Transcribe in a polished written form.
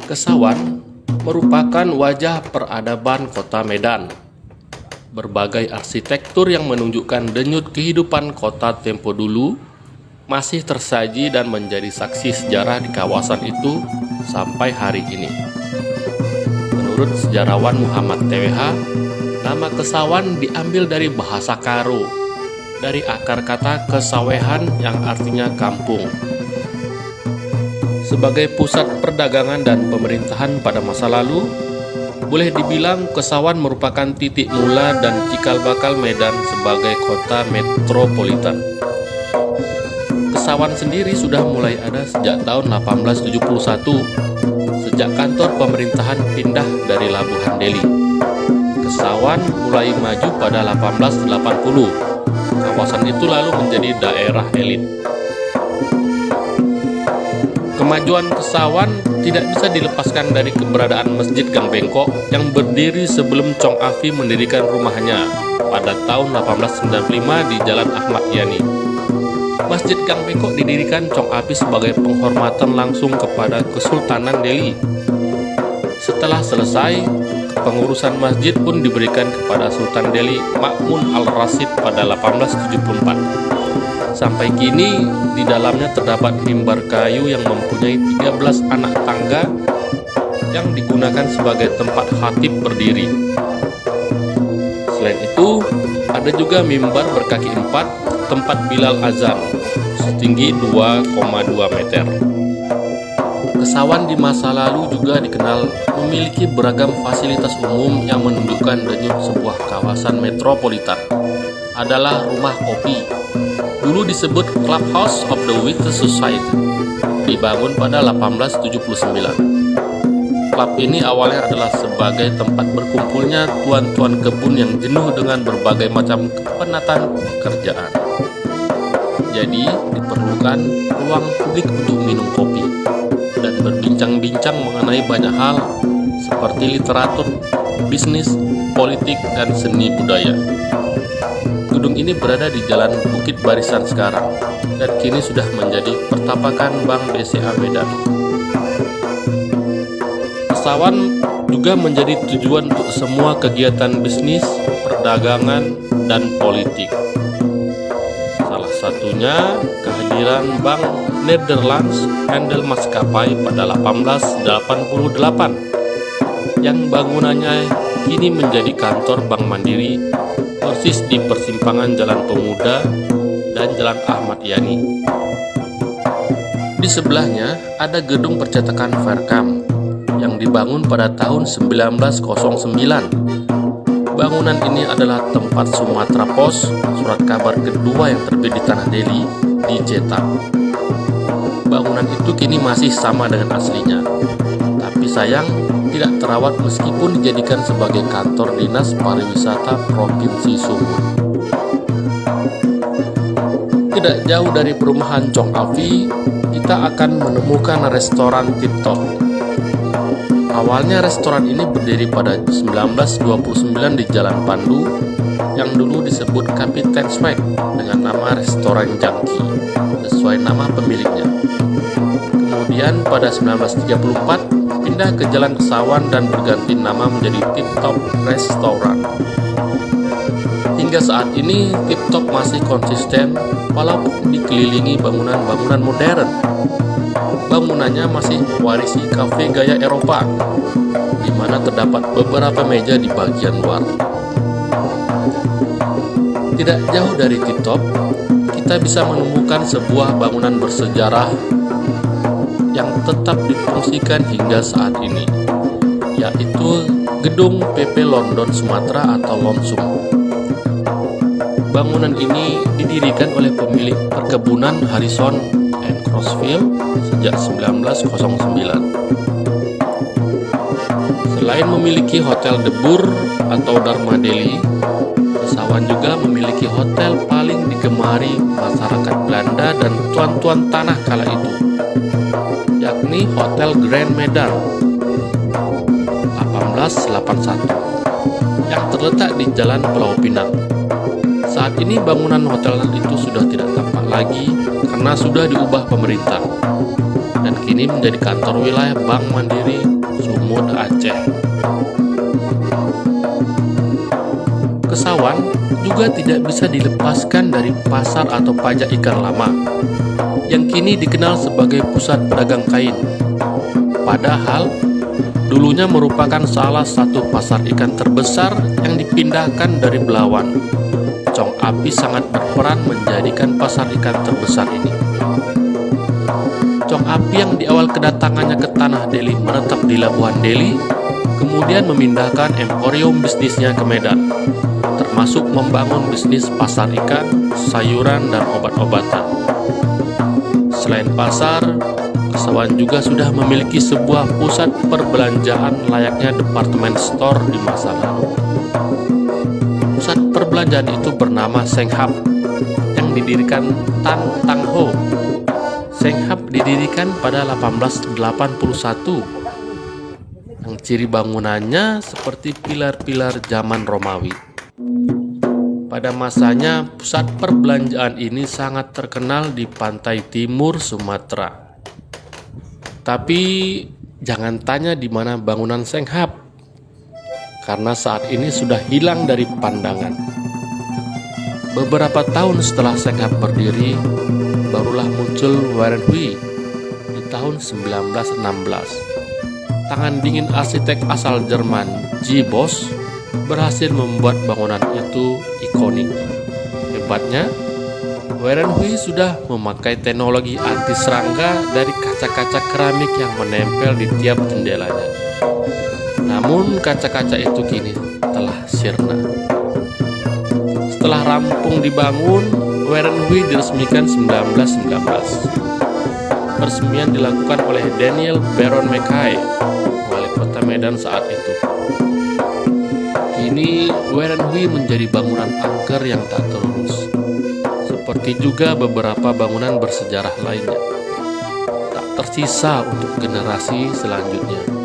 Kesawan merupakan wajah peradaban kota Medan. Berbagai arsitektur yang menunjukkan denyut kehidupan kota tempo dulu masih tersaji dan menjadi saksi sejarah di kawasan itu sampai hari ini. Menurut sejarawan Muhammad TWH, nama Kesawan diambil dari bahasa Karo, dari akar kata kesawehan yang artinya kampung. Sebagai pusat perdagangan dan pemerintahan pada masa lalu, boleh dibilang Kesawan merupakan titik mula dan cikal bakal Medan sebagai kota metropolitan. Kesawan sendiri sudah mulai ada sejak tahun 1871, sejak kantor pemerintahan pindah dari Labuhan Deli. Kesawan mulai maju pada 1880. Kawasan itu lalu menjadi daerah elit. Kemajuan Kesawan tidak bisa dilepaskan dari keberadaan Masjid Gang Bengkok yang berdiri sebelum Chong Afi mendirikan rumahnya pada tahun 1895 di Jalan Ahmad Yani. Masjid Gang Bengkok didirikan Chong Afi sebagai penghormatan langsung kepada Kesultanan Delhi. Setelah selesai, pengurusan masjid pun diberikan kepada Sultan Delhi Ma'mun al-Rasyid pada 1874. Sampai kini, di dalamnya terdapat mimbar kayu yang mempunyai 13 anak tangga yang digunakan sebagai tempat khatib berdiri. Selain itu, ada juga mimbar berkaki 4 tempat Bilal azan, setinggi 2,2 meter. Kesawan di masa lalu juga dikenal memiliki beragam fasilitas umum yang menunjukkan denyut sebuah kawasan metropolitan. Adalah rumah kopi, dulu disebut Clubhouse of the Wheater Society, dibangun pada 1879. Klub ini awalnya adalah sebagai tempat berkumpulnya tuan-tuan kebun yang jenuh dengan berbagai macam kepenatan pekerjaan. Jadi diperlukan ruang publik untuk minum kopi dan berbincang-bincang mengenai banyak hal seperti literatur, bisnis, politik, dan seni budaya. Gedung ini berada di Jalan Bukit Barisan sekarang dan kini sudah menjadi pertapakan Bank BCA Medan. Kesawan juga menjadi tujuan untuk semua kegiatan bisnis, perdagangan, dan politik. Salah satunya kehadiran Bank Netherlands Handel Maskapai pada 1888 yang bangunannya kini menjadi kantor Bank Mandiri persis di persimpangan Jalan Pemuda dan Jalan Ahmad Yani. Di sebelahnya ada gedung percetakan Verkam yang dibangun pada tahun 1909. Bangunan ini adalah tempat Sumatra Pos, surat kabar kedua yang terbit di Tanah Delhi, dicetak. Bangunan itu kini masih sama dengan aslinya, tapi sayang tidak terawat meskipun dijadikan sebagai kantor dinas pariwisata Provinsi Sumut. Tidak jauh dari perumahan Chong Afi, kita akan menemukan restoran Tip Top. Awalnya restoran ini berdiri pada 1929 di Jalan Pandu yang dulu disebut Kapiten Smack dengan nama Restoran Jangki sesuai nama pemiliknya. Kemudian pada 1934 pindah ke Jalan Kesawan dan berganti nama menjadi Tip Top Restaurant. Hingga saat ini Tip Top masih konsisten walaupun dikelilingi bangunan-bangunan modern. Bangunannya masih mewarisi kafe gaya Eropa, di mana terdapat beberapa meja di bagian luar. Tidak jauh dari Tip Top, kita bisa menemukan sebuah bangunan bersejarah yang tetap difungsikan hingga saat ini, yaitu Gedung PP London Sumatera atau Lonsum. Bangunan ini didirikan oleh pemilik perkebunan Harrison and Crossfield sejak 1909. Selain memiliki Hotel The Bur atau Dharma Delhi, Kesawan juga memiliki hotel paling digemari masyarakat Belanda dan tuan-tuan tanah kala itu, yakni Hotel Grand Medan 1881 yang terletak di Jalan Pulau Pinang. Saat ini bangunan hotel itu sudah tidak tampak lagi karena sudah diubah pemerintah. dan kini menjadi kantor wilayah Bank Mandiri Sumut Aceh. Kesawan juga tidak bisa dilepaskan dari pasar atau pajak ikan lama, yang kini dikenal sebagai pusat pedagang kain. Padahal, dulunya merupakan salah satu pasar ikan terbesar yang dipindahkan dari Belawan. Chong Api sangat berperan menjadikan pasar ikan terbesar ini. Chong Api yang di awal kedatangannya ke Tanah Deli menetap di Labuhan Deli, kemudian memindahkan emporium bisnisnya ke Medan, termasuk membangun bisnis pasar ikan, sayuran, dan obat-obatan. Selain pasar, Kesawan juga sudah memiliki sebuah pusat perbelanjaan layaknya departemen store di masa lalu. Pusat perbelanjaan itu bernama Senghap yang didirikan Tan Tang Ho. Senghap didirikan pada 1881 yang ciri bangunannya seperti pilar-pilar zaman Romawi. Pada masanya, pusat perbelanjaan ini sangat terkenal di pantai timur Sumatera. Tapi jangan tanya di mana bangunan Senghap, karena saat ini sudah hilang dari pandangan. Beberapa tahun setelah Senghap berdiri, barulah muncul Warren Hui di tahun 1916. Tangan dingin arsitek asal Jerman, J. Boss, berhasil membuat bangunan itu ikonik. Hebatnya, Warren Hui sudah memakai teknologi anti serangga dari kaca-kaca keramik yang menempel di tiap jendelanya. Namun kaca-kaca itu kini telah sirna. Setelah rampung dibangun, Warren Hui diresmikan 1919. Peresmian dilakukan oleh Daniel Baron Mackay, wali kota Medan saat itu. Kini Warren Hui menjadi bangunan angker yang tak terurus, seperti juga beberapa bangunan bersejarah lainnya, tak tersisa untuk generasi selanjutnya.